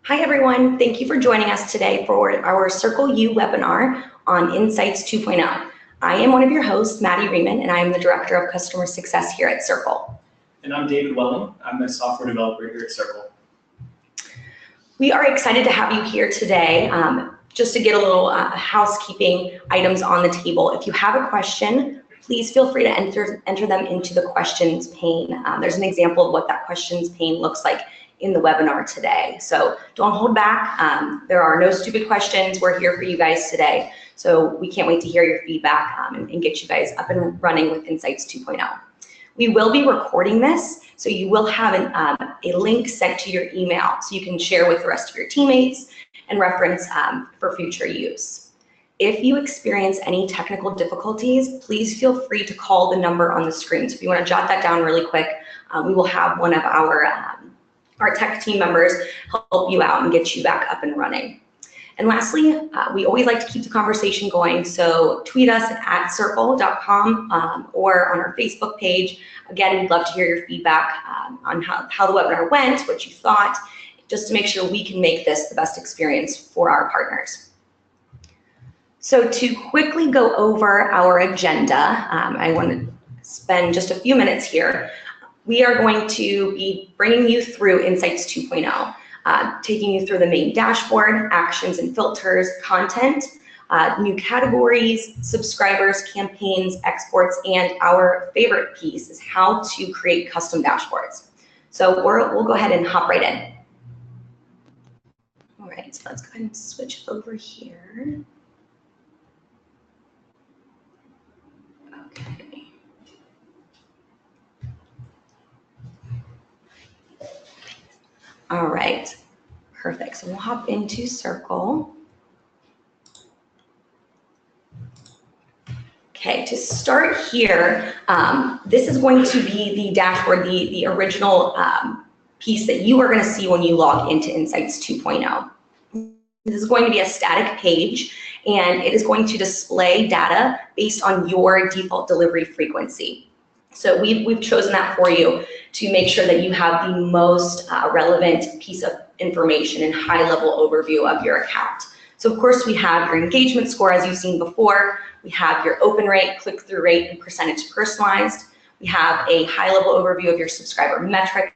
Hi everyone, thank you for joining us today for our Cerkl U webinar on Insights 2.0. I am one of your hosts, Maddie Riemann, and I am the Director of Customer Success here at Cerkl. And I'm David Welling. I'm a software developer here at Cerkl. We are excited to have you here today. Just to get a little housekeeping items on the table. If you have a question, please feel free to enter them into the questions pane. There's an example of what that questions pane looks like in the webinar today. So don't hold back. There are no stupid questions. We're here for you guys today. So we can't wait to hear your feedback and get you guys up and running with Insights 2.0. We will be recording this, so you will have a link sent to your email so you can share with the rest of your teammates and reference for future use. If you experience any technical difficulties, please feel free to call the number on the screen. So if you want to jot that down really quick, we will have one of our tech team members help you out and get you back up and running. And lastly, we always like to keep the conversation going, so tweet us at cerkl.com or on our Facebook page. Again, we'd love to hear your feedback on how the webinar went, what you thought, just to make sure we can make this the best experience for our partners. So to quickly go over our agenda, I want to spend just a few minutes here. We are going to be bringing you through Insights 2.0, taking you through the main dashboard, actions and filters, content, new categories, subscribers, campaigns, exports, and our favorite piece is how to create custom dashboards. So we'll go ahead and hop right in. All right, so let's go ahead and switch over here. Okay. All right, perfect. So we'll hop into Cerkl. Okay, to start here, this is going to be the dashboard, the original piece that you are going to see when you log into Insights 2.0. This is going to be a static page, and it is going to display data based on your default delivery frequency. So we've chosen that for you to make sure that you have the most relevant piece of information and high-level overview of your account. So of course we have your engagement score, as you've seen before. We have your open rate, click-through rate, and percentage personalized. We have a high-level overview of your subscriber metrics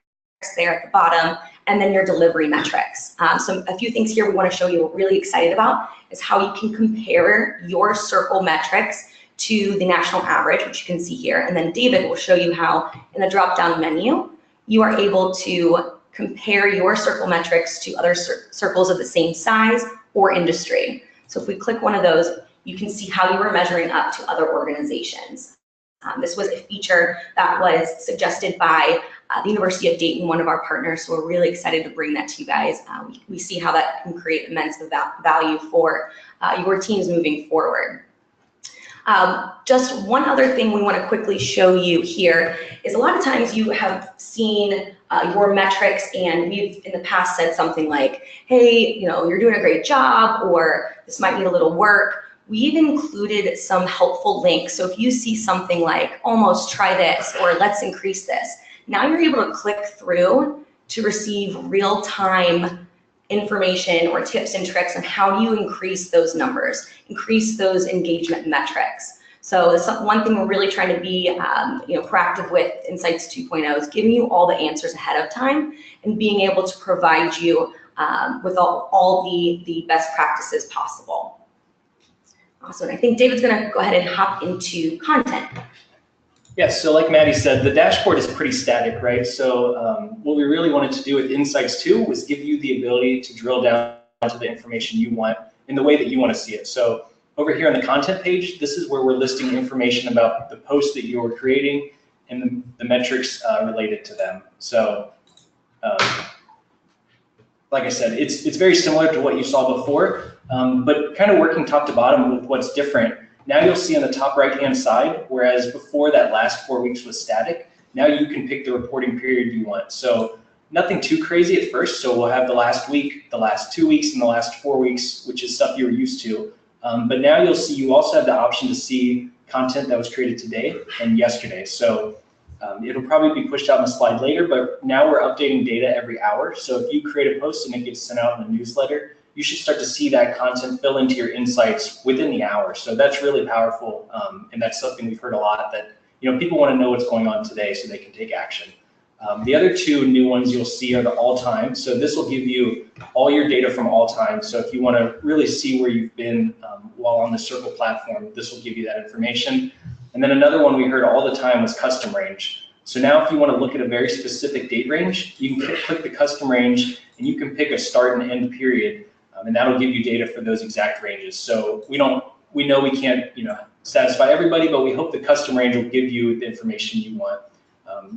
there at the bottom, and then your delivery metrics. So a few things here we want to show you we're really excited about is how you can compare your Cerkl metrics to the national average, which you can see here. And then David will show you how in the drop-down menu, you are able to compare your Cerkl metrics to other circles of the same size or industry. So if we click one of those, you can see how you are measuring up to other organizations. This was a feature that was suggested by the University of Dayton, one of our partners, so we're really excited to bring that to you guys. We see how that can create immense value for your teams moving forward. Just one other thing we want to quickly show you here is a lot of times you have seen your metrics, and we've in the past said something like, hey, you're doing a great job, or this might need a little work. We've included some helpful links. So if you see something like almost try this or let's increase this, now you're able to click through to receive real-time information or tips and tricks on how do you increase those numbers, increase those engagement metrics. So this is one thing we're really trying to be proactive with Insights 2.0 is giving you all the answers ahead of time and being able to provide you with all the best practices possible. Awesome. I think David's going to go ahead and hop into content. Yes, so like Maddie said, the dashboard is pretty static, right? So what we really wanted to do with Insights 2 was give you the ability to drill down to the information you want in the way that you want to see it. So over here on the content page, this is where we're listing information about the posts that you're creating and the metrics related to them. So like I said, it's very similar to what you saw before, but kind of working top to bottom with what's different. Now you'll see on the top right-hand side, whereas before that last 4 weeks was static, now you can pick the reporting period you want. So nothing too crazy at first. So we'll have the last week, the last 2 weeks, and the last 4 weeks, which is stuff you're used to. But now you'll see you also have the option to see content that was created today and yesterday. So It'll probably be pushed out in a slide later, but now we're updating data every hour. So if you create a post and it gets sent out in the newsletter, you should start to see that content fill into your insights within the hour. So that's really powerful, and that's something we've heard a lot, that people want to know what's going on today so they can take action. The other two new ones you'll see are the all time. So this will give you all your data from all time. So if you want to really see where you've been while on the Cerkl platform, this will give you that information. And then another one we heard all the time was custom range. So now if you want to look at a very specific date range, you can click the custom range and you can pick a start and end period, and that'll give you data for those exact ranges. So we know we can't satisfy everybody, but we hope the custom range will give you the information you want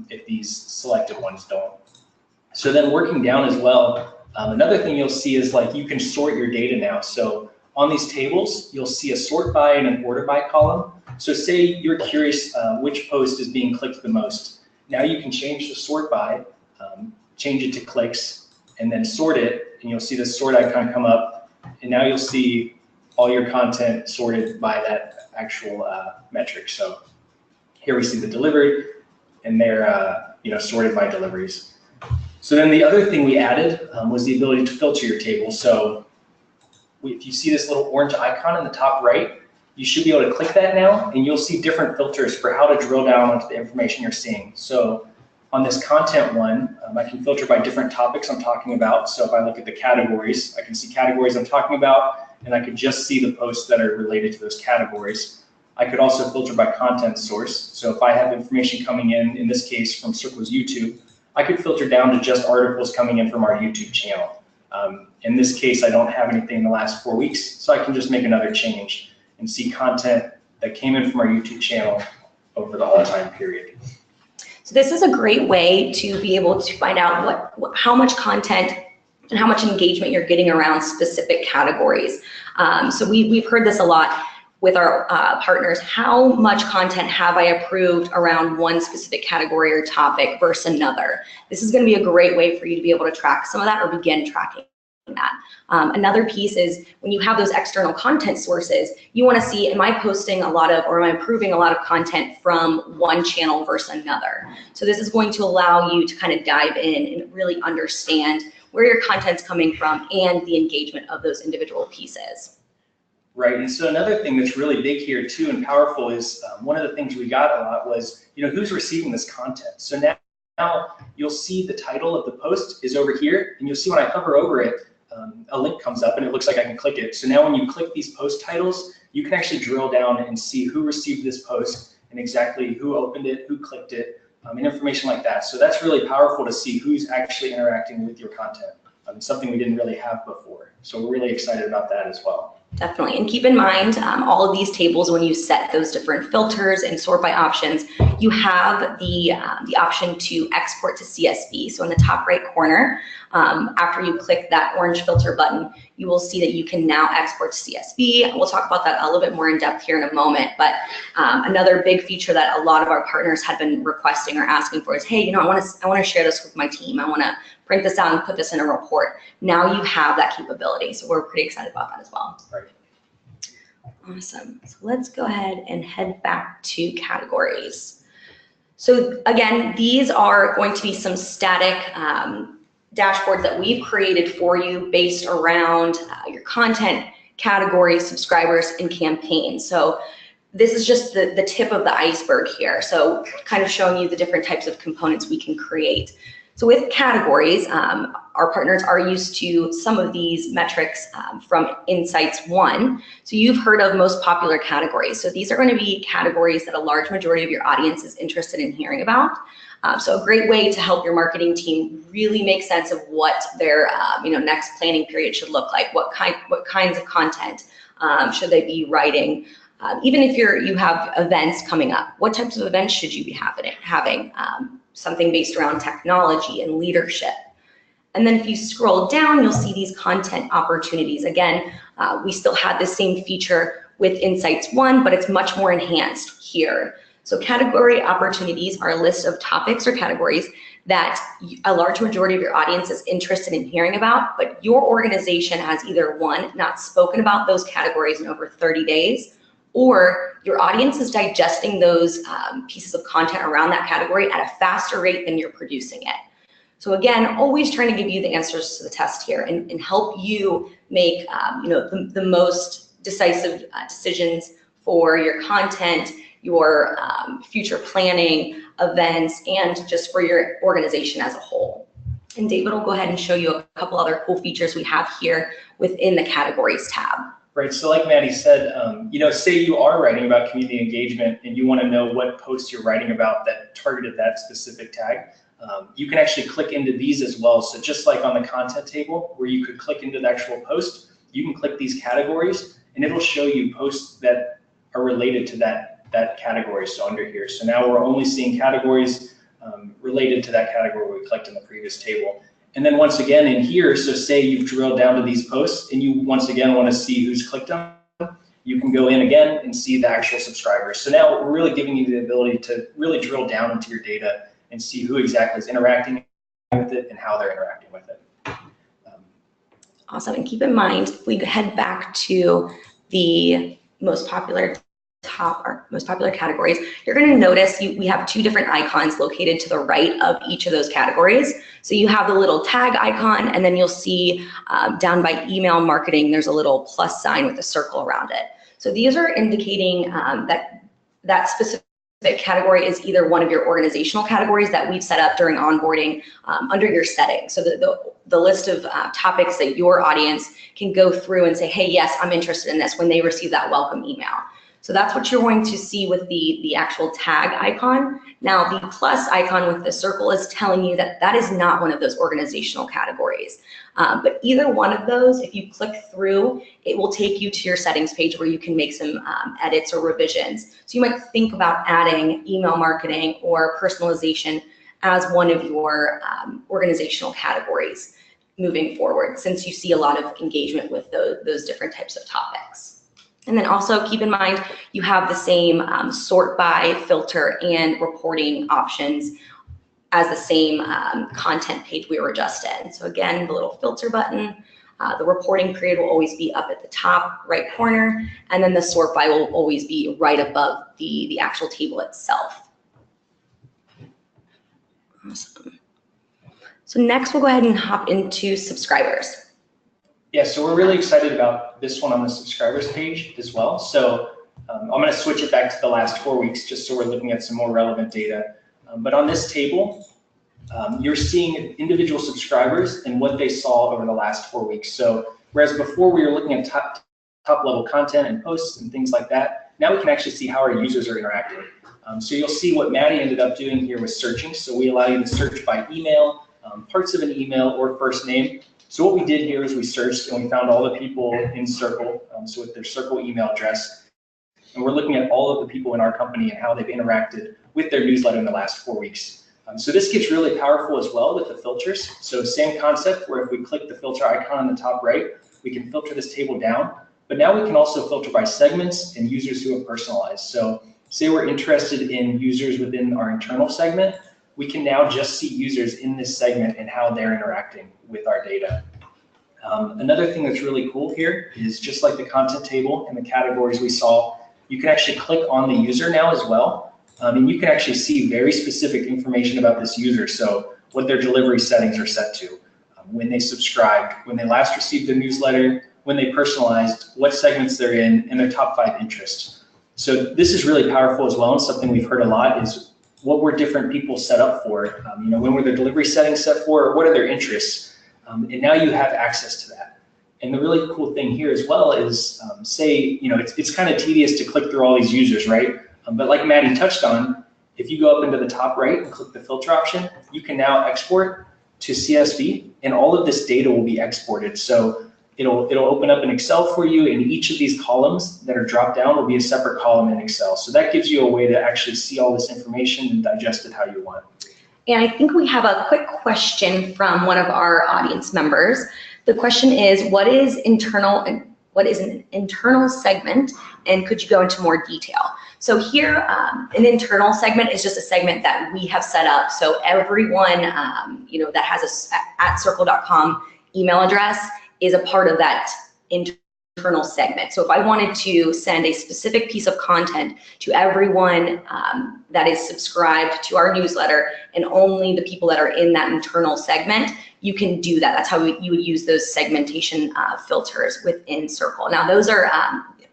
if these selected ones don't. So then working down as well, another thing you'll see is you can sort your data now. So on these tables, you'll see a sort by and an order by column. So say you're curious which post is being clicked the most. Now you can change the sort by, change it to clicks, and then sort it, and you'll see the sort icon come up, and now you'll see all your content sorted by that actual metric. So here we see the delivered, and they're sorted by deliveries. So then the other thing we added was the ability to filter your table. So if you see this little orange icon in the top right, you should be able to click that now, and you'll see different filters for how to drill down onto the information you're seeing. So on this content one, I can filter by different topics I'm talking about. So if I look at the categories, I can see categories I'm talking about, and I could just see the posts that are related to those categories. I could also filter by content source. So if I have information coming in this case from Cerkl's YouTube, I could filter down to just articles coming in from our YouTube channel. In this case, I don't have anything in the last 4 weeks, so I can just make another change and see content that came in from our YouTube channel over the all-time period. So this is a great way to be able to find out how much content and how much engagement you're getting around specific categories. So we've heard this a lot with our partners. How much content have I approved around one specific category or topic versus another? This is going to be a great way for you to be able to track some of that or begin tracking that. Another piece is when you have those external content sources, you want to see, am I posting a lot of, or am I approving a lot of content from one channel versus another? So this is going to allow you to kind of dive in and really understand where your content's coming from and the engagement of those individual pieces. Right, and so another thing that's really big here too and powerful is one of the things we got a lot was, who's receiving this content. So now you'll see the title of the post is over here, and you'll see when I hover over it, a link comes up and it looks like I can click it. So now when you click these post titles, you can actually drill down and see who received this post and exactly who opened it, who clicked it, and information like that. So that's really powerful to see who's actually interacting with your content. Something we didn't really have before. So we're really excited about that as well. Definitely, and keep in mind all of these tables, when you set those different filters and sort by options, you have the option to export to CSV. So in the top right corner, after you click that orange filter button, you will see that you can now export to CSV. We'll talk about that a little bit more in depth here in a moment, but another big feature that a lot of our partners had been requesting or asking for is, hey, I want to share this with my team. I want to print this out and put this in a report. Now you have that capability, so we're pretty excited about that as well. Right. Awesome. So let's go ahead and head back to categories. So again, these are going to be some static dashboards that we've created for you based around your content, categories, subscribers, and campaigns. So this is just the tip of the iceberg here. So kind of showing you the different types of components we can create. So with categories, our partners are used to some of these metrics from Insights 1. So you've heard of most popular categories. So these are going to be categories that a large majority of your audience is interested in hearing about. So a great way to help your marketing team really make sense of what their next planning period should look like. What kinds of content should they be writing? Even if you have events coming up, what types of events should you be having? Something based around technology and leadership. And then if you scroll down, you'll see these content opportunities. Again, we still have the same feature with Insights 1, but it's much more enhanced here. So category opportunities are a list of topics or categories that a large majority of your audience is interested in hearing about, but your organization has either one, not spoken about those categories in over 30 days, or your audience is digesting those pieces of content around that category at a faster rate than you're producing it. So again, always trying to give you the answers to the test here and help you make the most decisive decisions for your content, your future planning, events, and just for your organization as a whole. And David will go ahead and show you a couple other cool features we have here within the categories tab. Right, so like Maddie said, say you are writing about community engagement and you want to know what posts you're writing about that targeted that specific tag. You can actually click into these as well. So just like on the content table where you could click into the actual post, you can click these categories and it'll show you posts that are related to that category, so under here. So now we're only seeing categories related to that category we clicked in the previous table. And then once again in here, so say you've drilled down to these posts and you once again want to see who's clicked on them, you can go in again and see the actual subscribers. So now we're really giving you the ability to really drill down into your data and see who exactly is interacting with it and how they're interacting with it. Awesome, and keep in mind, if we head back to the most popular categories, you're going to notice we have two different icons located to the right of each of those categories. So you have the little tag icon, and then you'll see down by email marketing, there's a little plus sign with a circle around it. So these are indicating that specific category is either one of your organizational categories that we've set up during onboarding under your settings. So the list of topics that your audience can go through and say, hey, yes, I'm interested in this when they receive that welcome email. So that's what you're going to see with the actual tag icon. Now the plus icon with the circle is telling you that that is not one of those organizational categories. But either one of those, if you click through, it will take you to your settings page where you can make some edits or revisions. So you might think about adding email marketing or personalization as one of your organizational categories moving forward, since you see a lot of engagement with those different types of topics. And then also keep in mind, you have the same sort by, filter, and reporting options as the same content page we were just in. So again, the little filter button, the reporting period will always be up at the top right corner, and then the sort by will always be right above the actual table itself. Awesome. So next we'll go ahead and hop into subscribers. Yeah, so we're really excited about this one on the subscribers page as well. So I'm going to switch it back to the last 4 weeks just so we're looking at some more relevant data. But on this table, you're seeing individual subscribers and what they saw over the last 4 weeks. So whereas before we were looking at top level content and posts and things like that, now we can actually see how our users are interacting. So you'll see what Maddie ended up doing here with searching. So we allow you to search by email, parts of an email, or first name. So what we did here is we searched and we found all the people in Cerkl, so with their Cerkl email address. And we're looking at all of the people in our company and how they've interacted with their newsletter in the last 4 weeks. So this gets really powerful as well with the filters. So same concept where if we click the filter icon on the top right, we can filter this table down. But now we can also filter by segments and users who have personalized. So say we're interested in users within our internal segment, we can now just see users in this segment and how they're interacting with our data. Another thing that's really cool here is just like the content table and the categories we saw, you can actually click on the user now as well. And you can actually see very specific information about this user. So what their delivery settings are set to, when they subscribed, when they last received the newsletter, when they personalized, what segments they're in, and their top 5 interests. So this is really powerful as well, and something we've heard a lot is what were different people set up for? When were their delivery settings set for? Or what are their interests? And now you have access to that. And the really cool thing here as well is, it's kind of tedious to click through all these users, right? But like Maddie touched on, if you go up into the top right and click the filter option, you can now export to CSV, and all of this data will be exported. So it'll open up an Excel for you, and each of these columns that are dropped down will be a separate column in Excel. So that gives you a way to actually see all this information and digest it how you want. And I think we have a quick question from one of our audience members. The question is, what is an internal segment, and could you go into more detail? So here, an internal segment is just a segment that we have set up. So everyone, that has a @cerkl.com email address is a part of that internal internal segment. So if I wanted to send a specific piece of content to everyone that is subscribed to our newsletter and only the people that are in that internal segment, you can do that. That's how you would use those segmentation filters within Cerkl. Now those are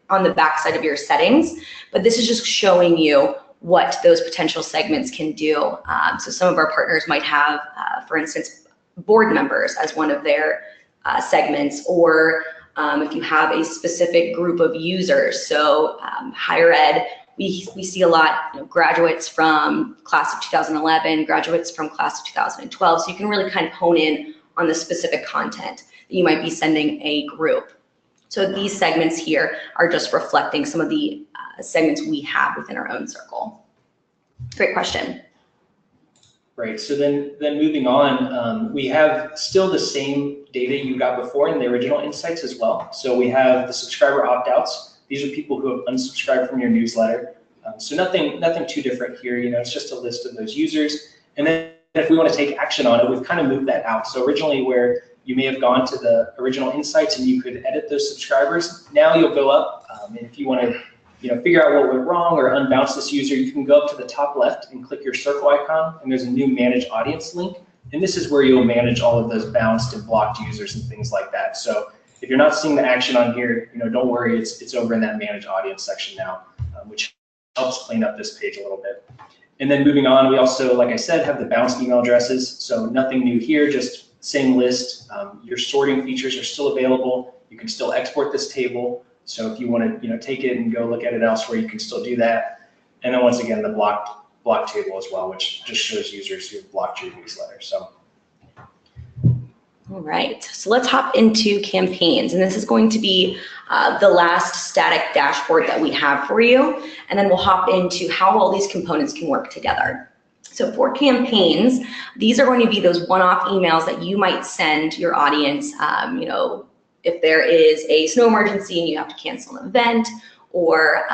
on the back side of your settings, but this is just showing you what those potential segments can do. So some of our partners might have, for instance, board members as one of their segments, or if you have a specific group of users. So higher ed, we see a lot, graduates from class of 2011, graduates from class of 2012. So you can really kind of hone in on the specific content that you might be sending a group. So these segments here are just reflecting some of the segments we have within our own Cerkl. Great question. Right, so then moving on, we have still the same data you got before in the original insights as well. So we have the subscriber opt-outs. These are people who have unsubscribed from your newsletter. So nothing too different here, it's just a list of those users. And then if we want to take action on it, we've kind of moved that out. So originally where you may have gone to the original insights and you could edit those subscribers, now you'll go up, and if you want to figure out what went wrong or unbounce this user, you can go up to the top left and click your Cerkl icon, and there's a new Manage Audience link. And this is where you'll manage all of those bounced and blocked users and things like that. So if you're not seeing the action on here, don't worry, it's over in that Manage Audience section now, which helps clean up this page a little bit. And then moving on, we also, like I said, have the bounced email addresses. So nothing new here, just same list. Your sorting features are still available. You can still export this table. So if you want to, take it and go look at it elsewhere, you can still do that. And then once again, the block table as well, which just shows users who have blocked your newsletter. So. All right, so let's hop into campaigns. And this is going to be the last static dashboard that we have for you. And then we'll hop into how all these components can work together. So for campaigns, these are going to be those one-off emails that you might send your audience, if there is a snow emergency and you have to cancel an event, or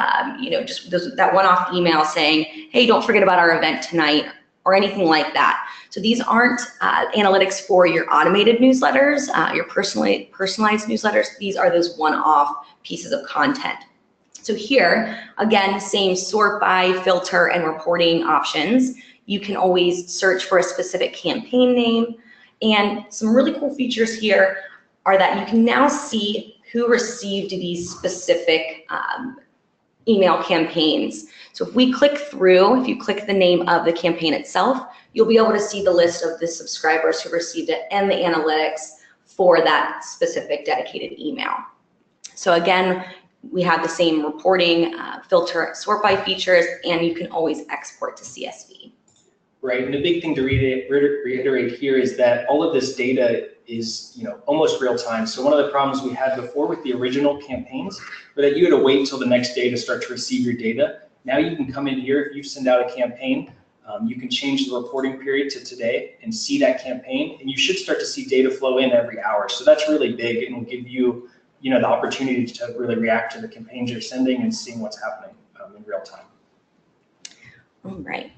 just that one-off email saying, hey, don't forget about our event tonight, or anything like that. So these aren't analytics for your automated newsletters, your personalized newsletters. These are those one-off pieces of content. So here, again, same sort by, filter, and reporting options. You can always search for a specific campaign name. And some really cool features here are that you can now see who received these specific email campaigns. So if we click through, if you click the name of the campaign itself, you'll be able to see the list of the subscribers who received it and the analytics for that specific dedicated email. So again, we have the same reporting, filter, sort by features, and you can always export to CSV. Right, and the big thing to reiterate here is that all of this data is almost real time. So one of the problems we had before with the original campaigns were that you had to wait till the next day to start to receive your data. Now you can come in here, if you send out a campaign, you can change the reporting period to today and see that campaign, and you should start to see data flow in every hour. So that's really big, and will give you the opportunity to really react to the campaigns you're sending and seeing what's happening in real time. All right.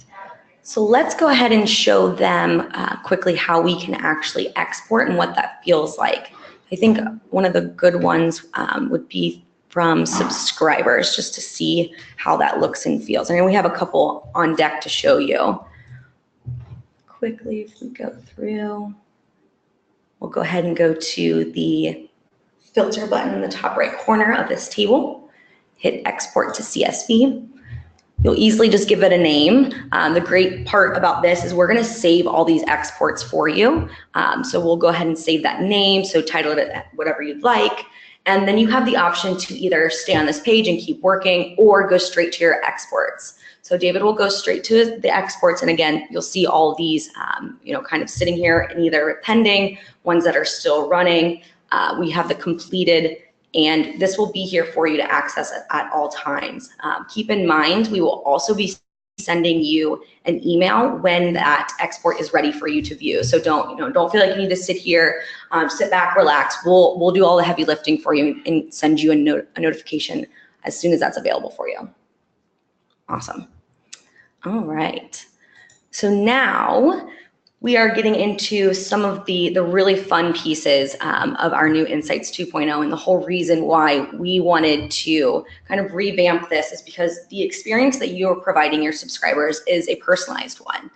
So let's go ahead and show them quickly how we can actually export and what that feels like. I think one of the good ones would be from subscribers, just to see how that looks and feels. I mean, we have a couple on deck to show you. Quickly, if we go through, we'll go ahead and go to the filter button in the top right corner of this table, hit export to CSV. You'll easily just give it a name. The great part about this is we're going to save all these exports for you. So we'll go ahead and save that name. So title it whatever you'd like. And then you have the option to either stay on this page and keep working or go straight to your exports. So David will go straight to the exports. And again, you'll see all of these, kind of sitting here and either pending, ones that are still running. We have the completed, and this will be here for you to access at all times. Keep in mind, we will also be sending you an email when that export is ready for you to view. So don't feel like you need to sit here, sit back, relax. We'll do all the heavy lifting for you and send you a notification as soon as that's available for you. Awesome. All right. So now we are getting into some of the really fun pieces of our new Insights 2.0, and the whole reason why we wanted to kind of revamp this is because the experience that you're providing your subscribers is a personalized one.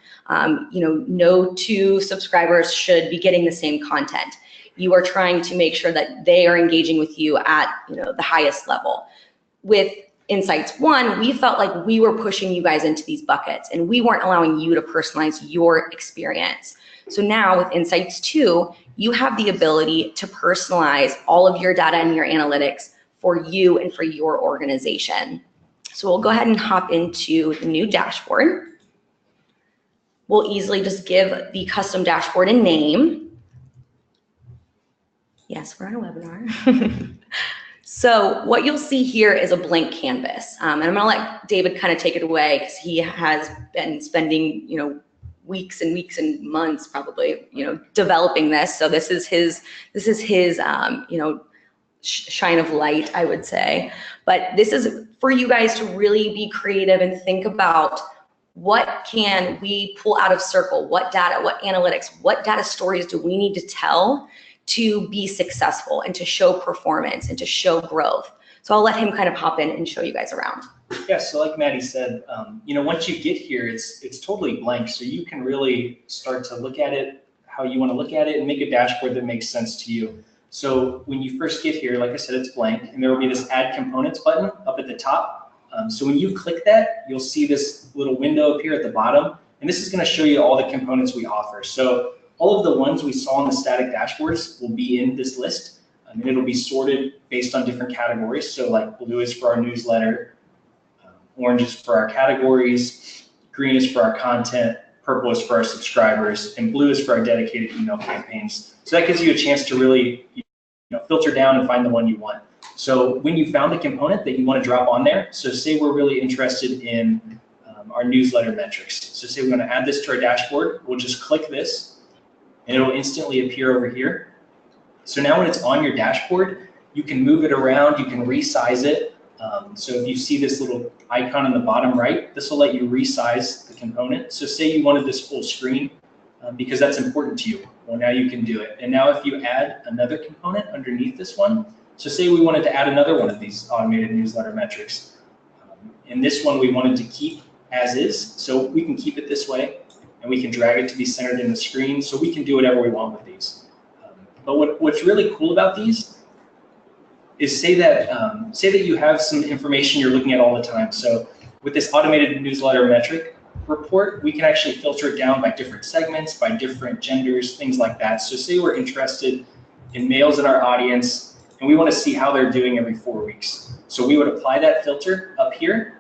No two subscribers should be getting the same content. You are trying to make sure that they are engaging with you at the highest level. With Insights 1, we felt like we were pushing you guys into these buckets and we weren't allowing you to personalize your experience. So now with Insights 2, you have the ability to personalize all of your data and your analytics for you and for your organization. So we'll go ahead and hop into the new dashboard. We'll easily just give the custom dashboard a name. Yes, we're on a webinar. So what you'll see here is a blank canvas. And I'm gonna let David kind of take it away because he has been spending, weeks and weeks and months probably, developing this. So this is his shine of light, I would say. But this is for you guys to really be creative and think about what can we pull out of Cerkl, what data, what analytics, what data stories do we need to tell to be successful and to show performance and to show growth. So I'll let him kind of hop in and show you guys around. Yeah, so like Maddie said, once you get here, it's totally blank. So you can really start to look at it how you want to look at it and make a dashboard that makes sense to you. So when you first get here, like I said, it's blank, and there will be this Add Components button up at the top. So when you click that, you'll see this little window up here at the bottom, and this is going to show you all the components we offer. So all of the ones we saw on the static dashboards will be in this list, and it'll be sorted based on different categories. So like blue is for our newsletter, orange is for our categories, green is for our content, purple is for our subscribers, and blue is for our dedicated email campaigns. So that gives you a chance to really filter down and find the one you want. So when you found the component that you want to drop on there, so say we're really interested in our newsletter metrics. So say we want to add this to our dashboard, we'll just click this, and it'll instantly appear over here. So now when it's on your dashboard, you can move it around, you can resize it. So if you see this little icon on the bottom right, this will let you resize the component. So say you wanted this full screen because that's important to you. Well, now you can do it. And now if you add another component underneath this one, so say we wanted to add another one of these automated newsletter metrics. And this one we wanted to keep as is, so we can keep it this way, and we can drag it to be centered in the screen, so we can do whatever we want with these. But what's really cool about these is say that you have some information you're looking at all the time. So with this automated newsletter metric report, we can actually filter it down by different segments, by different genders, things like that. So say we're interested in males in our audience, and we want to see how they're doing every 4 weeks. So we would apply that filter up here.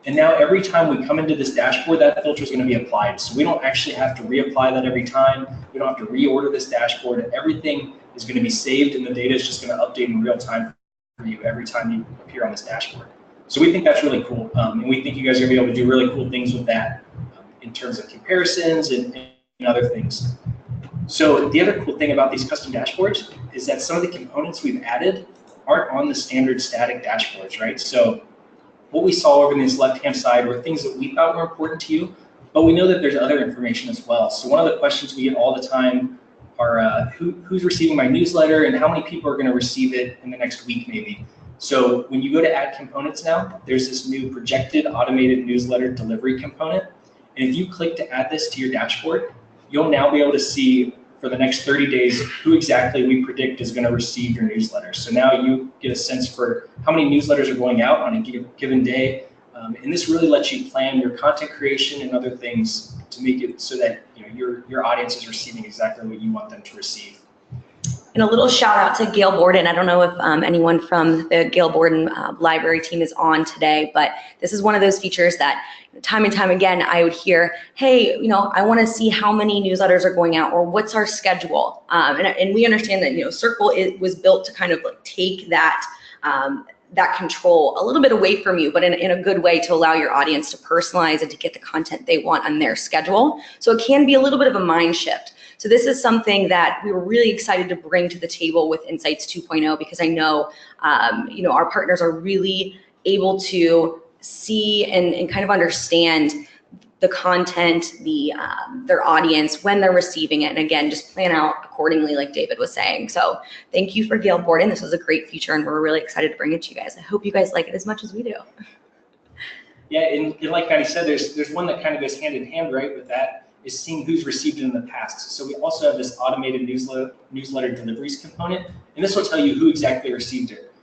And now every time we come into this dashboard, that filter is going to be applied. So we don't actually have to reapply that every time. We don't have to reorder this dashboard. Everything is going to be saved, and the data is just going to update in real time for you every time you appear on this dashboard. So we think that's really cool. And we think you guys are going to be able to do really cool things with that in terms of comparisons and other things. So the other cool thing about these custom dashboards is that some of the components we've added aren't on the standard static dashboards, right? So what we saw over in this left-hand side were things that we thought were important to you, but we know that there's other information as well. So one of the questions we get all the time are who's receiving my newsletter and how many people are going to receive it in the next week maybe. So when you go to add components now, there's this new projected automated newsletter delivery component. And if you click to add this to your dashboard, you'll now be able to see for the next 30 days who exactly we predict is going to receive your newsletter. So now you get a sense for how many newsletters are going out on a given day. And this really lets you plan your content creation and other things to make it so that your audience is receiving exactly what you want them to receive. And a little shout out to Gail Borden. I don't know if anyone from the Gail Borden library team is on today, but this is one of those features that time and time again I would hear, hey, I want to see how many newsletters are going out or what's our schedule. And we understand that Cerkl was built to kind of like take that that control a little bit away from you, but in a good way to allow your audience to personalize and to get the content they want on their schedule. So it can be a little bit of a mind shift. So this is something that we were really excited to bring to the table with Insights 2.0 because I know, our partners are really able to see and kind of understand the content, their audience, when they're receiving it, and again, just plan out accordingly, like David was saying. So thank you for Gale Borden. This was a great feature, and we're really excited to bring it to you guys. I hope you guys like it as much as we do. Yeah, and like Maddie said, there's one that kind of goes hand in hand, right, with that, is seeing who's received it in the past. So we also have this automated newsletter deliveries component, and this will tell you who exactly received it.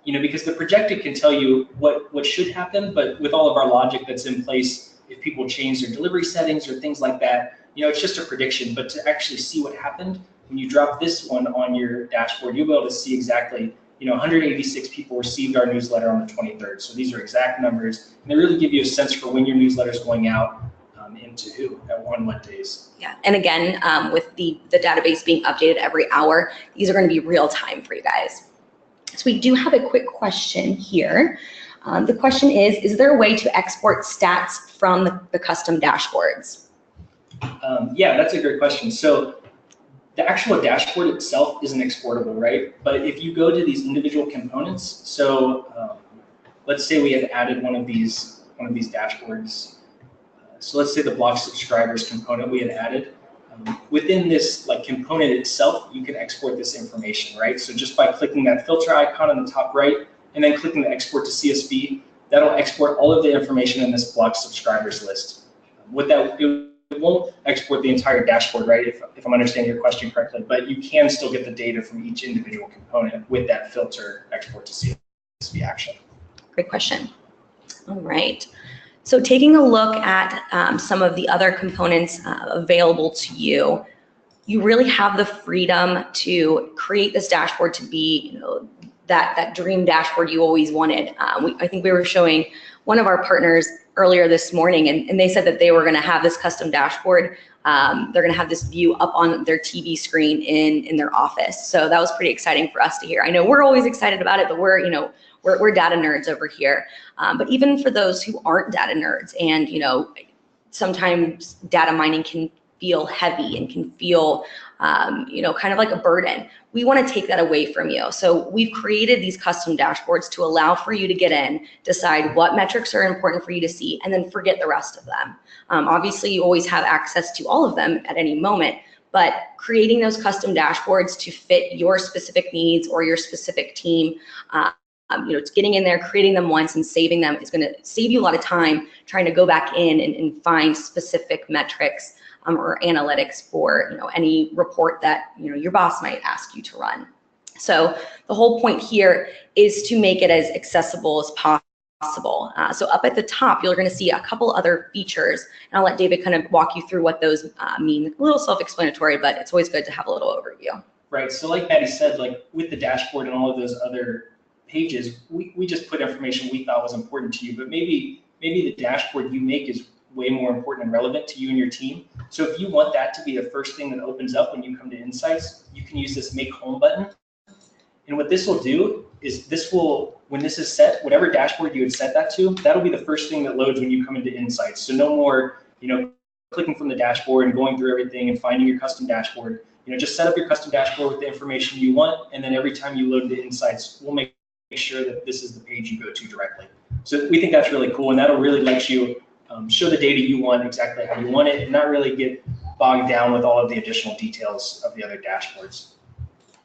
Because the projected can tell you what should happen, but with all of our logic that's in place, if people change their delivery settings or things like that, it's just a prediction. But to actually see what happened, when you drop this one on your dashboard, you'll be able to see exactly, 186 people received our newsletter on the 23rd. So these are exact numbers, and they really give you a sense for when your newsletter is going out and to who, on what days. Yeah, and again, with the database being updated every hour, these are going to be real time for you guys. So we do have a quick question here. The question is there a way to export stats from the custom dashboards? Yeah, that's a great question. So the actual dashboard itself isn't exportable, right? But if you go to these individual components, so let's say we have added one of these dashboards. So let's say the block subscribers component we had added. Within this component itself, you can export this information, right? So just by clicking that filter icon on the top right, and then clicking the export to CSV, that'll export all of the information in this block subscribers list. It won't export the entire dashboard, right? If I'm understanding your question correctly, but you can still get the data from each individual component with that filter export to CSV action. Great question. All right. So taking a look at some of the other components available to you, you really have the freedom to create this dashboard to be, that dream dashboard you always wanted. I think we were showing one of our partners earlier this morning, and they said that they were going to have this custom dashboard. They're going to have this view up on their TV screen in their office. So that was pretty exciting for us to hear. I know we're always excited about it, but we're data nerds over here. But even for those who aren't data nerds, and sometimes data mining can feel heavy and can feel kind of like a burden. We want to take that away from you. So we've created these custom dashboards to allow for you to get in, decide what metrics are important for you to see, and then forget the rest of them. Obviously, you always have access to all of them at any moment, but creating those custom dashboards to fit your specific needs or your specific team, it's getting in there, creating them once and saving them is going to save you a lot of time trying to go back in and find specific metrics or analytics for any report that your boss might ask you to run. So the whole point here is to make it as accessible as possible. So up at the top, you're going to see a couple other features, and I'll let David kind of walk you through what those mean. A little self-explanatory, but it's always good to have a little overview. Right. So like Maddie said, with the dashboard and all of those other pages, we just put information we thought was important to you, but maybe the dashboard you make is way more important and relevant to you and your team. So if you want that to be the first thing that opens up when you come to Insights, you can use this Make Home button. And what this will do is when this is set, whatever dashboard you had set that to, that'll be the first thing that loads when you come into Insights. So no more, clicking from the dashboard and going through everything and finding your custom dashboard. Just set up your custom dashboard with the information you want, and then every time you load into Insights, we'll make sure that this is the page you go to directly. So we think that's really cool, and that'll really let you show the data you want exactly how you want it and not really get bogged down with all of the additional details of the other dashboards.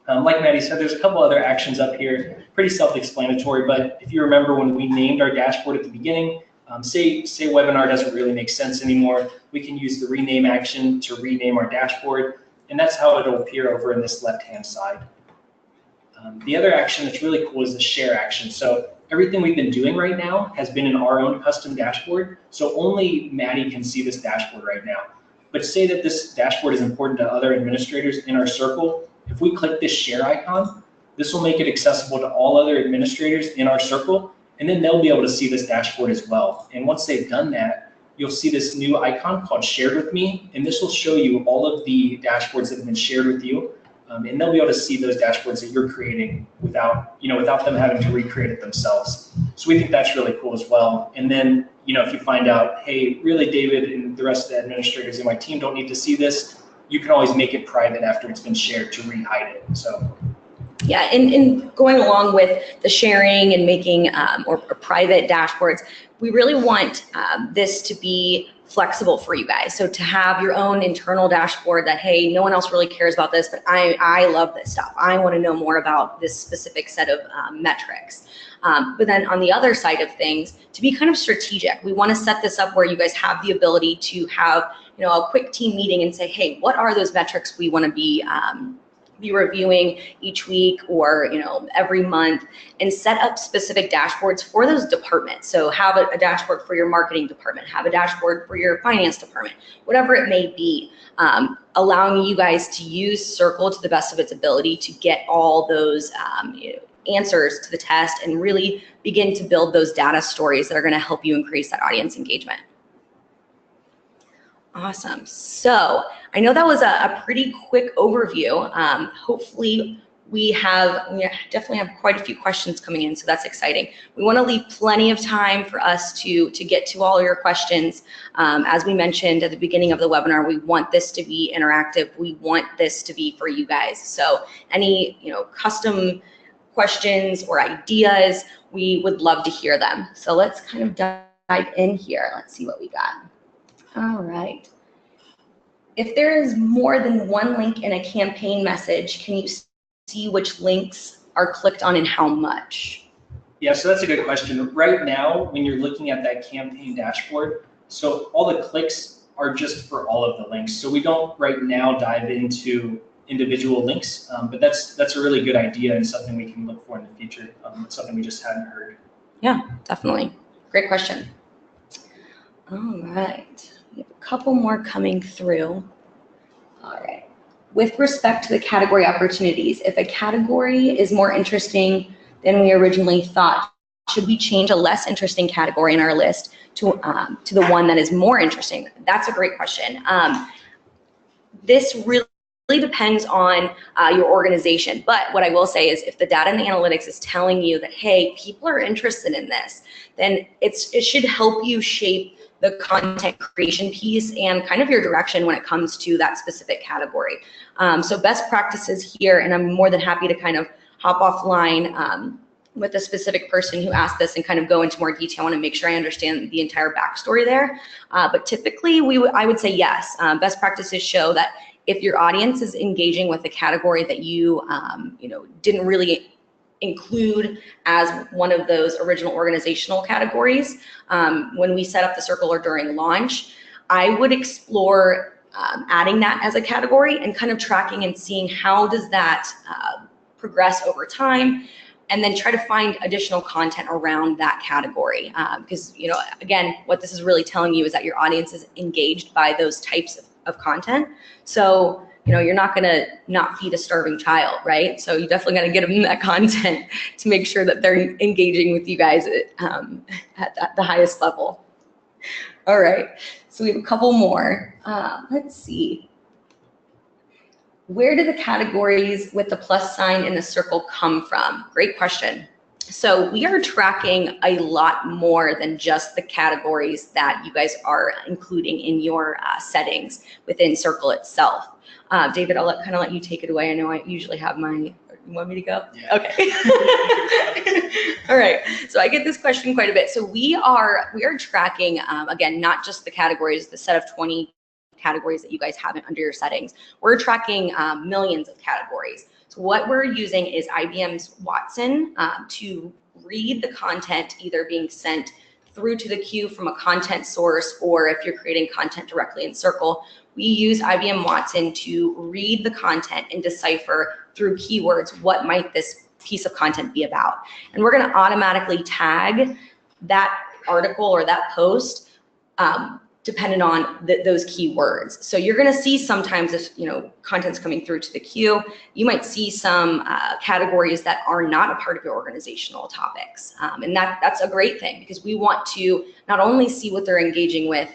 Like Maddie said, there's a couple other actions up here, pretty self-explanatory, but if you remember when we named our dashboard at the beginning, say webinar doesn't really make sense anymore, we can use the rename action to rename our dashboard, and that's how it'll appear over in this left-hand side. The other action that's really cool is the share action. So everything we've been doing right now has been in our own custom dashboard, so only Maddie can see this dashboard right now. But say that this dashboard is important to other administrators in our Cerkl. If we click this share icon, this will make it accessible to all other administrators in our Cerkl, and then they'll be able to see this dashboard as well. And once they've done that, you'll see this new icon called Shared With Me, and this will show you all of the dashboards that have been shared with you. And they'll be able to see those dashboards that you're creating without them having to recreate it themselves. So we think that's really cool as well. And then, if you find out, hey, really, David and the rest of the administrators in my team don't need to see this, you can always make it private after it's been shared to re-hide it. So Yeah, and going along with the sharing and making or private dashboards, we really want this to be flexible for you guys. So to have your own internal dashboard that, hey, no one else really cares about this, but I love this stuff. I want to know more about this specific set of metrics. But then on the other side of things, to be kind of strategic, we want to set this up where you guys have the ability to have, you know, a quick team meeting and say, hey, what are those metrics we want to be reviewing each week or, you know, every month, and set up specific dashboards for those departments. So have a dashboard for your marketing department, have a dashboard for your finance department, whatever it may be, allowing you guys to use Cerkl to the best of its ability to get all those you know, answers to the test and really begin to build those data stories that are going to help you increase that audience engagement. Awesome. So I know that was a pretty quick overview. Hopefully we definitely have quite a few questions coming in, so that's exciting. We want to leave plenty of time for us to get to all your questions. As we mentioned at the beginning of the webinar, we want this to be interactive. We want this to be for you guys. So any, you know, custom questions or ideas, we would love to hear them. So let's kind of dive in here. Let's see what we got. All right. If there is more than one link in a campaign message, can you see which links are clicked on and how much? Yeah, so that's a good question. Right now, when you're looking at that campaign dashboard, so all the clicks are just for all of the links. So we don't right now dive into individual links, but that's a really good idea and something we can look for in the future. It's something we just hadn't heard. Yeah, definitely. Great question. All right. We have a couple more coming through. All right. With respect to the category opportunities, if a category is more interesting than we originally thought, should we change a less interesting category in our list to the one that is more interesting? That's a great question. This really depends on your organization. But what I will say is if the data and the analytics is telling you that, hey, people are interested in this, then it should help you shape the content creation piece and kind of your direction when it comes to that specific category. So best practices here, and I'm more than happy to kind of hop offline with a specific person who asked this and kind of go into more detail. I want to make sure I understand the entire backstory there. But typically, I would say yes. Best practices show that if your audience is engaging with a category that you didn't really include as one of those original organizational categories, when we set up the Cerkl or during launch, I would explore adding that as a category and kind of tracking and seeing how does that progress over time, and then try to find additional content around that category. Because, you know, again, what this is really telling you is that your audience is engaged by those types of content. So, you know, you're not gonna not feed a starving child, right? So you definitely gotta get them that content to make sure that they're engaging with you guys at the highest level. All right, so we have a couple more. Let's see. Where do the categories with the plus sign in the Cerkl come from? Great question. So we are tracking a lot more than just the categories that you guys are including in your settings within Cerkl itself. David, I'll kind of let you take it away. I know I usually have you want me to go? Yeah. Okay. All right. So I get this question quite a bit. So we are tracking, again, not just the categories, the set of 20 categories that you guys have under your settings. We're tracking millions of categories. So what we're using is IBM's Watson to read the content either being sent through to the queue from a content source, or if you're creating content directly in Cerkl, we use IBM Watson to read the content and decipher through keywords what might this piece of content be about. And we're going to automatically tag that article or that post dependent on those keywords. So you're going to see sometimes if, you know, content's coming through to the queue, you might see some categories that are not a part of your organizational topics. And that's a great thing, because we want to not only see what they're engaging with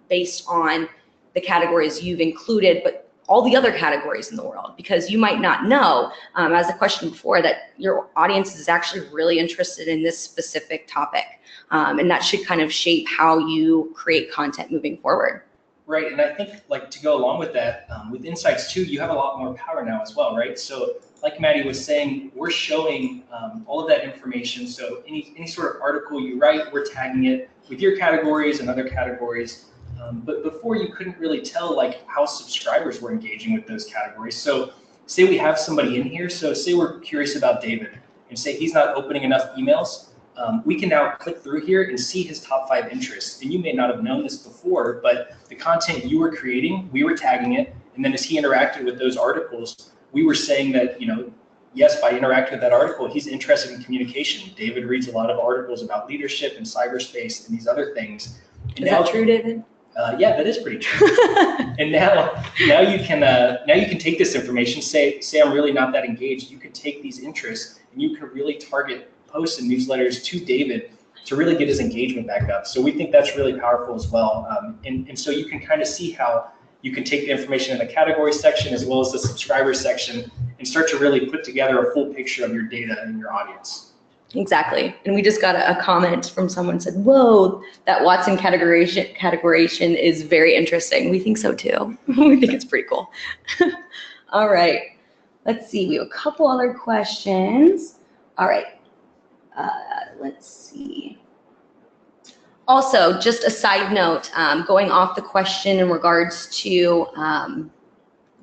based on the categories you've included, but all the other categories in the world, because you might not know, as the question before, that your audience is actually really interested in this specific topic. And that should kind of shape how you create content moving forward. Right, and I think like to go along with that, with Insights too, you have a lot more power now as well, right? So like Maddie was saying, we're showing all of that information. So any sort of article you write, we're tagging it with your categories and other categories. But before you couldn't really tell like how subscribers were engaging with those categories. So say we have somebody in here, so say we're curious about David and say he's not opening enough emails. We can now click through here and see his top 5 interests. And you may not have known this before, but the content you were creating, we were tagging it. And then as he interacted with those articles, we were saying that, yes, by interacting with that article, he's interested in communication. David reads a lot of articles about leadership and cyberspace and these other things. And Is that true, David? Yeah, that is pretty true. And now you can take this information, say I'm really not that engaged. You can take these interests and you can really target posts and newsletters to David to really get his engagement back up. So we think that's really powerful as well. And so you can kind of see how you can take the information in the category section as well as the subscriber section and start to really put together a full picture of your data and your audience. Exactly. And we just got a comment from someone said, whoa, that Watson categorization is very interesting. We think so too. We think it's pretty cool. All right. Let's see. We have a couple other questions. All right. Let's see. Also, just a side note, going off the question in regards to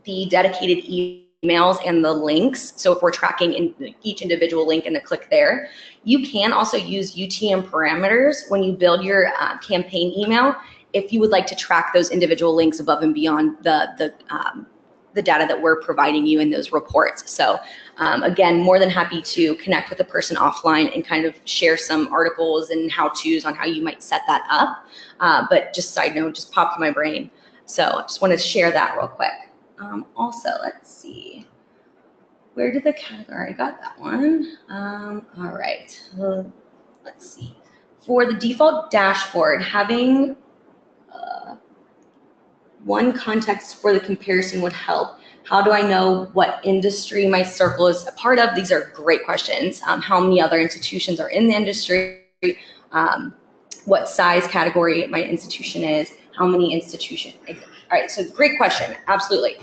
the dedicated emails and the links. So if we're tracking in each individual link and the click there, you can also use UTM parameters when you build your campaign email if you would like to track those individual links above and beyond the data that we're providing you in those reports. So again, more than happy to connect with a person offline and kind of share some articles and how-tos on how you might set that up. But just side note, just popped in my brain. So I just wanted to share that real quick. Also, let's see. Where did the category? I got that one. All right. Let's see. For the default dashboard, having one context for the comparison would help. How do I know what industry my Cerkl is a part of? These are great questions. How many other institutions are in the industry? What size category my institution is? How many institutions? All right, so great question, absolutely.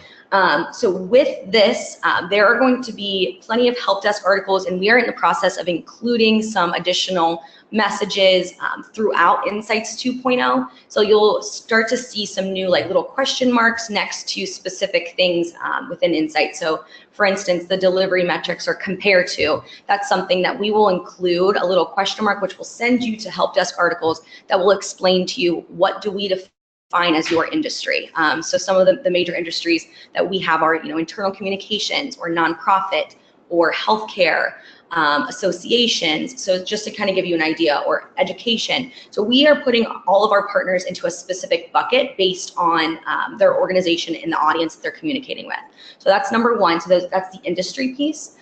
So with this, there are going to be plenty of help desk articles, and we are in the process of including some additional messages throughout Insights 2.0. So you'll start to see some new like little question marks next to specific things within Insights. So for instance, the delivery metrics or compare to, that's something that we will include a little question mark, which will send you to help desk articles that will explain to you what do we define as your industry. So some of the major industries that we have are, internal communications or nonprofit or healthcare, associations. So just to kind of give you an idea, or education. So we are putting all of our partners into a specific bucket based on their organization and the audience that they're communicating with. So that's number one. So that's the industry piece.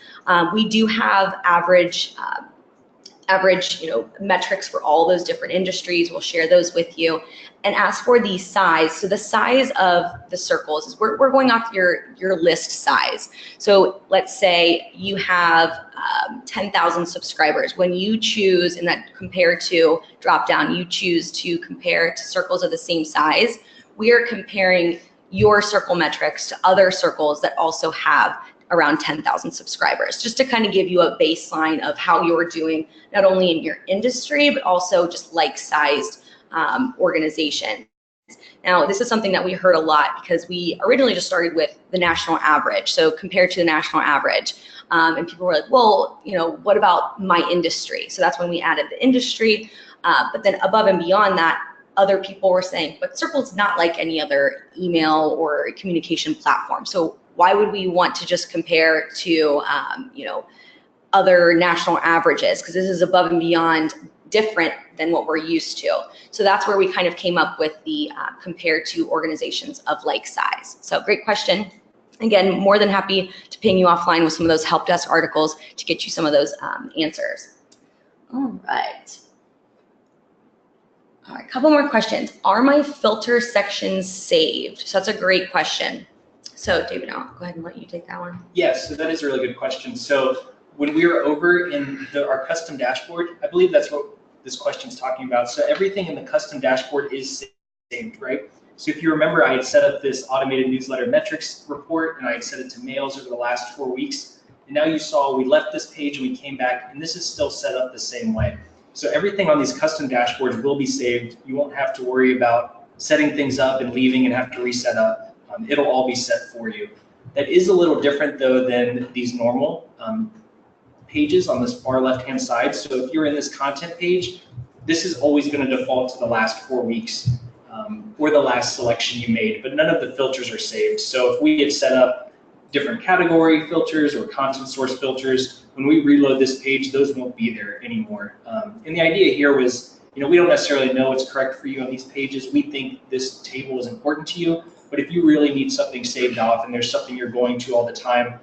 We do have average metrics for all those different industries. We'll share those with you. And as for the size, so the size of the circles is we're going off your list size. So let's say you have 10,000 subscribers. When you choose in that compare to drop down, you choose to compare to circles of the same size. We are comparing your Cerkl metrics to other circles that also have around 10,000 subscribers, just to kind of give you a baseline of how you're doing, not only in your industry, but also just like-sized organizations. Now, this is something that we heard a lot because we originally just started with the national average. So compared to the national average, and people were like, well, what about my industry? So that's when we added the industry. But then above and beyond that, other people were saying, but Cerkl's not like any other email or communication platform. So why would we want to just compare to, other national averages? Because this is above and beyond different than what we're used to. So that's where we kind of came up with the compare to organizations of like size. So great question. Again, more than happy to ping you offline with some of those help desk articles to get you some of those answers. All right. All right, a couple more questions. Are my filter sections saved? So that's a great question. So David, I'll go ahead and let you take that one. Yes, so that is a really good question. So when we were over in our custom dashboard, I believe that's what this question is talking about. So everything in the custom dashboard is saved, right? So if you remember, I had set up this automated newsletter metrics report, and I had set it to mails over the last 4 weeks. And now you saw we left this page and we came back, and this is still set up the same way. So everything on these custom dashboards will be saved. You won't have to worry about setting things up and leaving and have to reset up. It'll all be set for you. That is a little different though than these normal pages on this far left-hand side. So if you're in this content page, this is always going to default to the last 4 weeks or the last selection you made, but none of the filters are saved. So if we had set up different category filters or content source filters, when we reload this page, those won't be there anymore. And the idea here was, we don't necessarily know what's correct for you on these pages. We think this table is important to you, but if you really need something saved off and there's something you're going to all the time,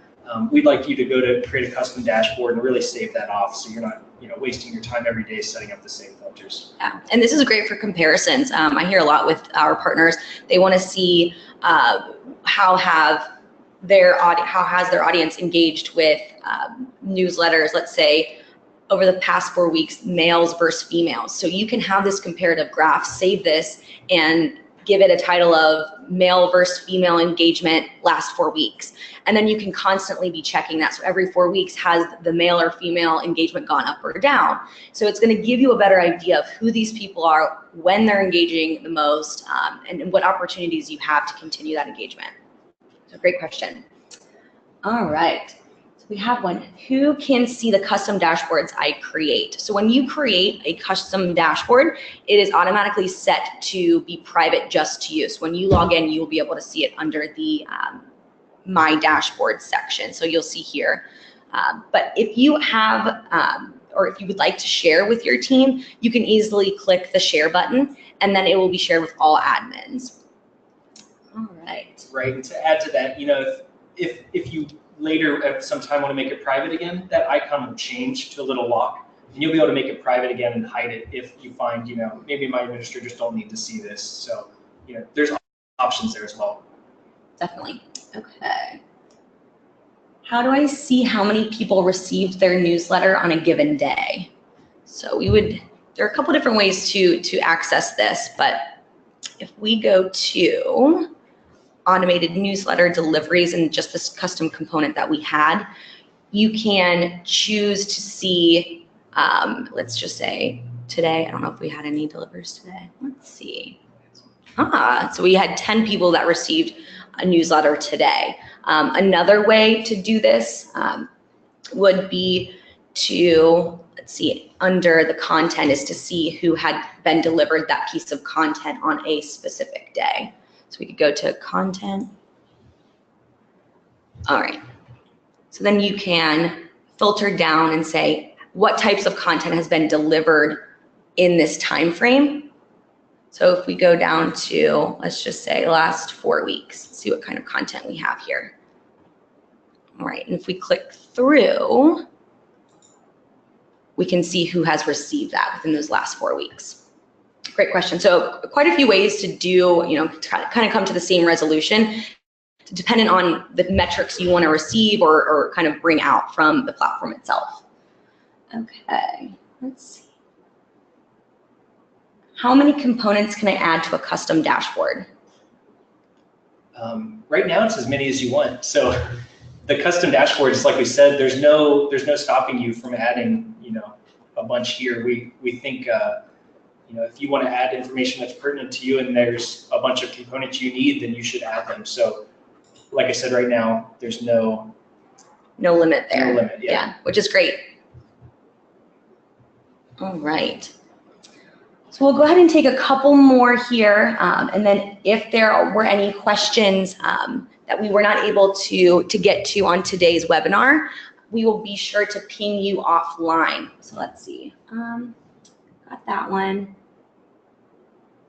we'd like you to go to create a custom dashboard and really save that off so you're not wasting your time every day setting up the same filters. Yeah, and this is great for comparisons. I hear a lot with our partners, they want to see how has their audience engaged with newsletters, let's say, over the past 4 weeks, males versus females. So you can have this comparative graph, save this, and give it a title of male versus female engagement last 4 weeks. And then you can constantly be checking that. So every 4 weeks, has the male or female engagement gone up or down? So it's going to give you a better idea of who these people are, when they're engaging the most, and what opportunities you have to continue that engagement. So great question. All right. We have one. Who can see the custom dashboards I create? So when you create a custom dashboard, it is automatically set to be private just to you. So when you log in, you'll be able to see it under the My Dashboard section. So you'll see here. But if you have, or if you would like to share with your team, you can easily click the share button, and then it will be shared with all admins. All right. Right. And to add to that, if you later at some time want to make it private again, that icon will change to a little lock, and you'll be able to make it private again and hide it if you find, maybe my administrators don't need to see this. So, there's options there as well. Definitely. Okay. How do I see how many people received their newsletter on a given day? So there are a couple different ways to access this, but if we go to automated newsletter deliveries and just this custom component that we had, you can choose to see, let's just say today, I don't know if we had any delivers today. Let's see. So we had 10 people that received a newsletter today. Another way to do this would be to, let's see, under the content is to see who had been delivered that piece of content on a specific day. So we could go to content. All right. So then you can filter down and say what types of content has been delivered in this time frame. So if we go down to, let's just say last 4 weeks, see what kind of content we have here. All right, and if we click through, we can see who has received that within those last 4 weeks. Great question. So quite a few ways to do, kind of come to the same resolution, dependent on the metrics you want to receive or kind of bring out from the platform itself. Okay, let's see. How many components can I add to a custom dashboard? Right now, it's as many as you want. So the custom dashboards, like we said, there's no stopping you from adding, a bunch here. We think, if you want to add information that's pertinent to you and there's a bunch of components you need, then you should add them. So like I said, right now, there's no limit there. No limit, yeah, which is great. All right. So we'll go ahead and take a couple more here, and then if there were any questions that we were not able to get to on today's webinar, we will be sure to ping you offline. So let's see, got that one.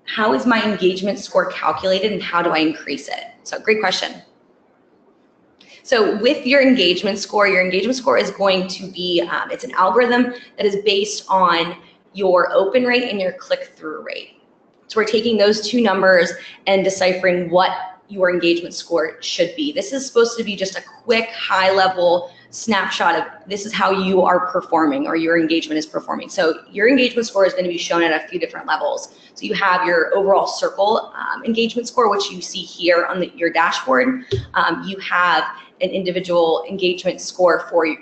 How is my engagement score calculated and how do I increase it? So great question. So with your engagement score is going to be, it's an algorithm that is based on your open rate and your click-through rate. So we're taking those two numbers and deciphering what your engagement score should be. This is supposed to be just a quick, high-level snapshot of this is how you are performing or your engagement is performing. So your engagement score is going to be shown at a few different levels. So you have your overall Cerkl engagement score, which you see here on your dashboard. You have an individual engagement score for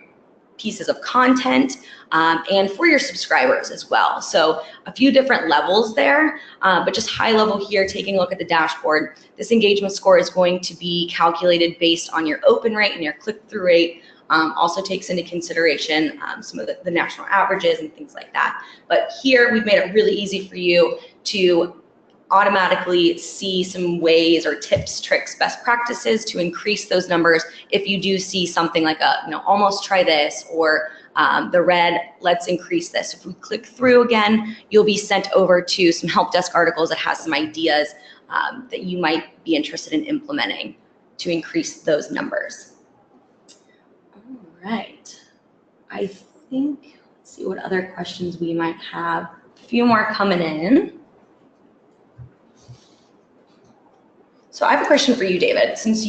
pieces of content and for your subscribers as well. So a few different levels there, but just high level here, taking a look at the dashboard, this engagement score is going to be calculated based on your open rate and your click-through rate. Also takes into consideration some of the national averages and things like that. But here we've made it really easy for you to automatically see some ways or tips, tricks, best practices to increase those numbers. If you do see something like almost try this, or the red, let's increase this. If we click through again, you'll be sent over to some help desk articles that has some ideas that you might be interested in implementing to increase those numbers. All right, I think, let's see what other questions we might have. A few more coming in. So I have a question for you, David. Since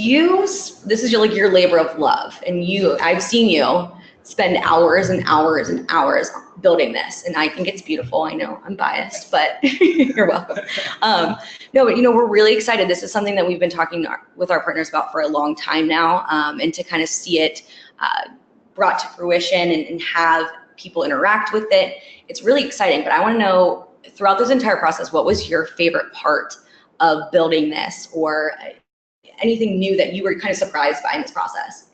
this is your labor of love, and I've seen you spend hours and hours and hours building this, and I think it's beautiful. I know I'm biased, but you're welcome. No, but we're really excited. This is something that we've been talking with our partners about for a long time now, and to kind of see it brought to fruition and have people interact with it. It's really exciting, but I want to know, throughout this entire process, what was your favorite part of building this, or anything new that you were kind of surprised by in this process?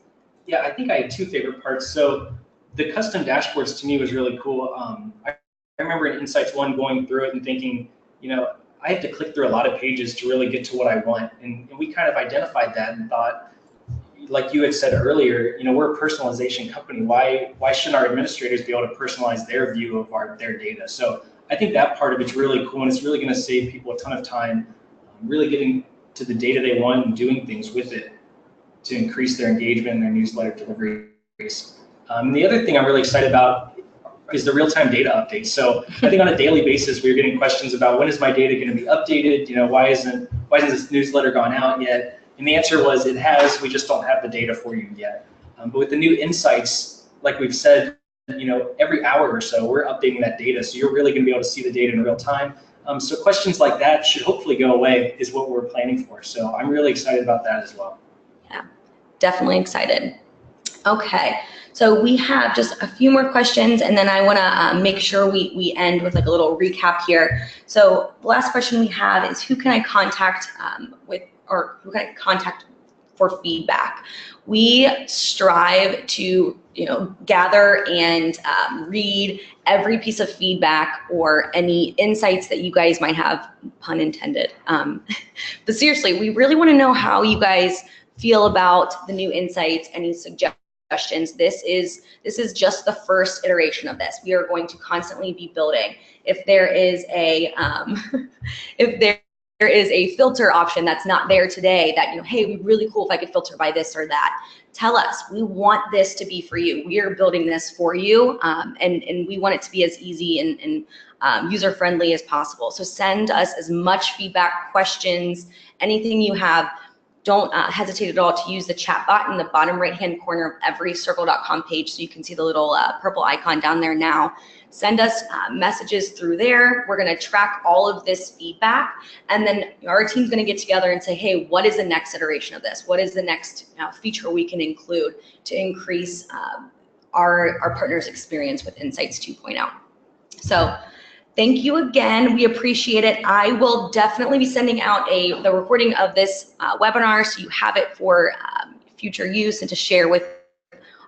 Yeah, I think I had two favorite parts. So the custom dashboards to me was really cool. I remember in Insights 1 going through it and thinking, I have to click through a lot of pages to really get to what I want. And we kind of identified that and thought, like you had said earlier, we're a personalization company. Why shouldn't our administrators be able to personalize their view of their data? So I think that part of it's really cool, and it's really going to save people a ton of time, really getting to the data they want and doing things with it to increase their engagement and their newsletter deliveries. The other thing I'm really excited about is the real-time data updates. So I think on a daily basis, we're getting questions about, when is my data going to be updated? Why hasn't this newsletter gone out yet? And the answer was, it has, we just don't have the data for you yet. But with the new insights, like we've said, every hour or so, we're updating that data. So you're really going to be able to see the data in real time. So questions like that should hopefully go away, is what we're planning for. So I'm really excited about that as well. Yeah, definitely excited. Okay, so we have just a few more questions, and then I want to make sure we end with like a little recap here. So the last question we have is, who can I contact who can I contact for feedback? We strive to gather and read every piece of feedback or any insights that you guys might have, pun intended. But seriously, we really want to know how you guys feel about the new insights, any suggestions. This is just the first iteration of this. We are going to constantly be building. If there is a there is a filter option that's not there today, that hey, it'd be really cool if I could filter by this or that, tell us. We want this to be for you. We are building this for you, and we want it to be as easy and user-friendly as possible. So send us as much feedback, questions, anything you have. Don't hesitate at all to use the chat bot in the bottom right-hand corner of every Cerkl.com page, so you can see the little purple icon down there now. Send us messages through there. We're going to track all of this feedback, and then our team's going to get together and say, hey, what is the next iteration of this? What is the next feature we can include to increase our partners' experience with Insights 2.0? So thank you again. We appreciate it. I will definitely be sending out the recording of this webinar, so you have it for future use and to share with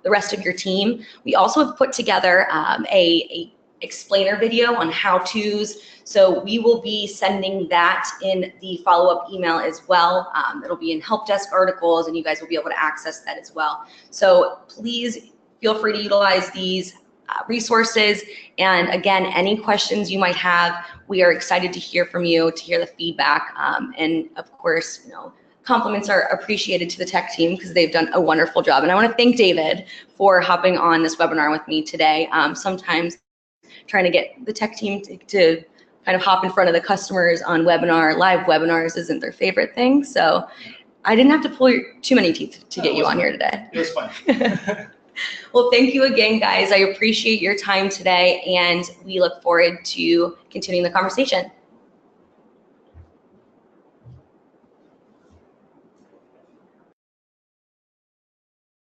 the rest of your team. We also have put together a explainer video on how-tos, so we will be sending that in the follow-up email as well. It'll be in help desk articles, and you guys will be able to access that as well. So please feel free to utilize these resources. And again, any questions you might have, we are excited to hear from you, to hear the feedback, and of course, compliments are appreciated to the tech team because they've done a wonderful job. And I want to thank David for hopping on this webinar with me today. Sometimes trying to get the tech team to kind of hop in front of the customers on live webinars isn't their favorite thing. So I didn't have to pull too many teeth to get you on here today. It was fun. Well, thank you again, guys. I appreciate your time today, and we look forward to continuing the conversation.